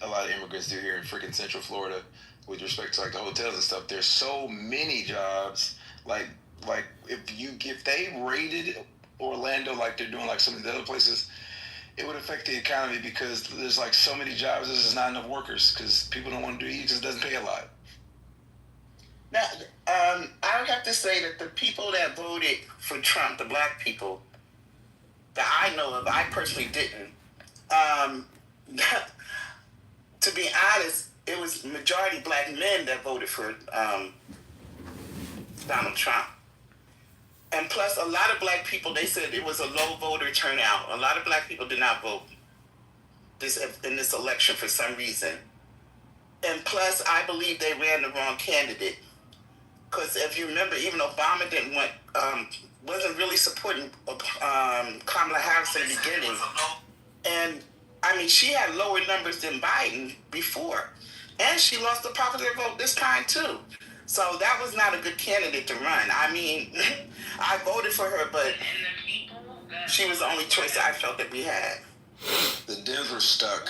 a lot of immigrants do here in freaking Central Florida with respect to like the hotels and stuff. There's so many jobs. Like if they raided Orlando like they're doing like some of the other places, it would affect the economy because there's like so many jobs. There's just not enough workers because people don't want to do it because it doesn't pay a lot. Now, I would have to say that the people that voted for Trump, the black people that I know of, I personally didn't. To be honest, it was majority black men that voted for Donald Trump. And plus, a lot of black people, they said it was a low voter turnout. A lot of black people did not vote in this election for some reason. And plus, I believe they ran the wrong candidate. Because if you remember, even Obama wasn't really supporting Kamala Harris in the beginning. And, I mean, she had lower numbers than Biden before. And she lost the popular vote this time, too. So that was not a good candidate to run. I mean, I voted for her, but she was the only choice I felt that we had. The Dems were stuck.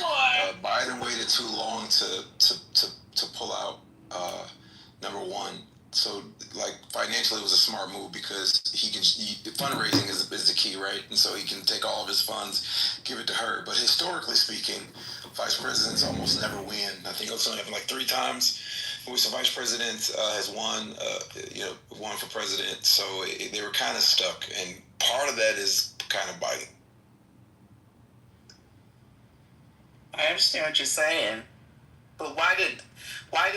Biden waited too long to pull out, number one. So, like, financially it was a smart move because fundraising is the key, right? And so he can take all of his funds, give it to her. But historically speaking, vice presidents almost never win. I think it's only happened like 3 times in which the vice president has won for president. So they were kind of stuck. And part of that is kind of Biden. I understand what you're saying. But why did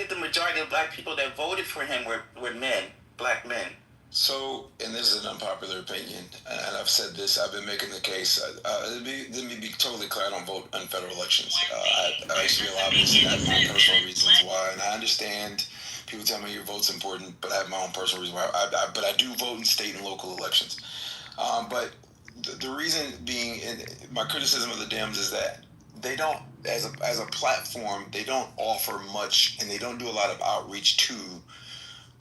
the majority of black people that voted for him were men, black men? So, and this is an unpopular opinion, and I've said this, I've been making the case. Let me be totally clear, I don't vote on federal elections. I used to be a lobbyist, and I have my personal reasons why, and I understand people tell me your vote's important, but I have my own personal reason why. But I do vote in state and local elections. But the reason being, my criticism of the Dems is that they don't, as a platform, they don't offer much, and they don't do a lot of outreach to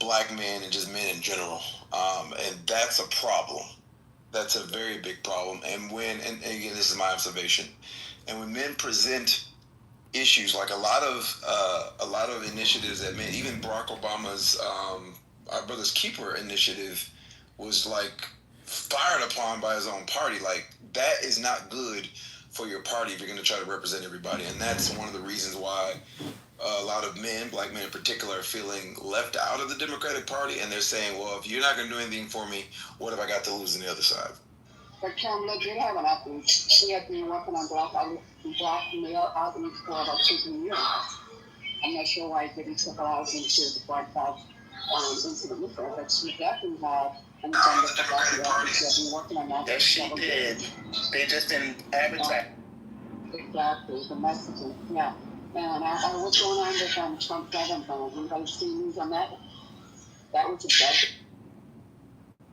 black men and just men in general. And that's a problem. That's a very big problem. And again, this is my observation. And when men present issues, like a lot of initiatives that men, even Barack Obama's Our Brother's Keeper initiative was like fired upon by his own party. Like, that is not good for your party if you're going to try to represent everybody. And that's one of the reasons why a lot of men, black men in particular, are feeling left out of the Democratic Party, and they're saying, well, if you're not going to do anything for me, what have I got to lose on the other side? But Kamala did have an outreach. She had been working on black male outreach for about 2-3 years. I'm not sure why it didn't trickle out into the White House, into the movement, but she definitely had an agenda for black male outreach. She had been working on that. Yes, she did. They just didn't advertise. Exactly, the messaging, yeah. And what's going on with Trump Biden? Anybody see news on that? That was a bad.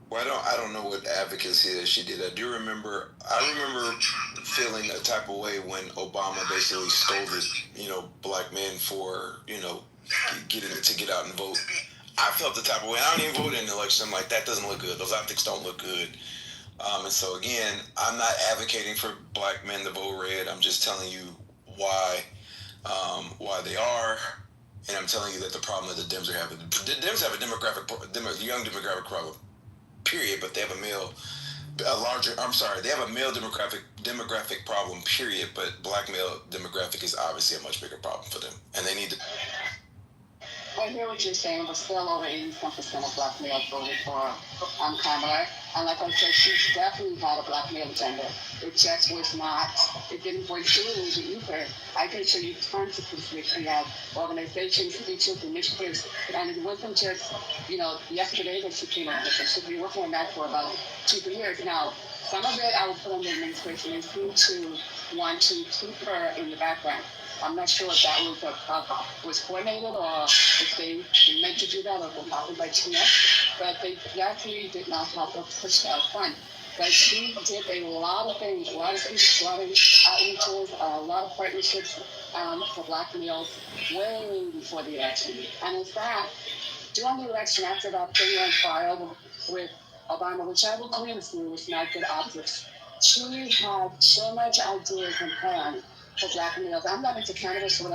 Well, I don't know what advocacy that she did. I remember feeling a type of way when Obama basically scolded, black men for, get out and vote. I felt the type of way. I don't even vote in an election. I'm like, that doesn't look good. Those optics don't look good. And so again, I'm not advocating for black men to vote red. I'm just telling you why they are, and I'm telling you that the problem that the Dems are having. The Dems have a young demographic problem, period. But they have a male demographic problem, period. But black male demographic is obviously a much bigger problem for them, and they need to. I hear what you're saying, but still over 81% of black males voted for Kamala. And like I said, she's definitely had a black male agenda. It just was not, it didn't break through the ether. I can show you tons of things. We have organizations, features, initiatives, and it wasn't just, yesterday that she came up with it. She's been working on that for about 2-3 years now. Some of it I will put on the administration and seem to want to keep her in the background. I'm not sure if that was coordinated or if they meant to do that or was happened by chance, but they definitely did not help her push that front. But she did a lot of things, a lot of speeches, a lot of outreaches, a lot of partnerships for black males way before the election. And in fact, during the election, after that thing went viral with Obama, which I will agree with you was not good optics, she had so much ideas and plans for black males. I'm not into cannabis or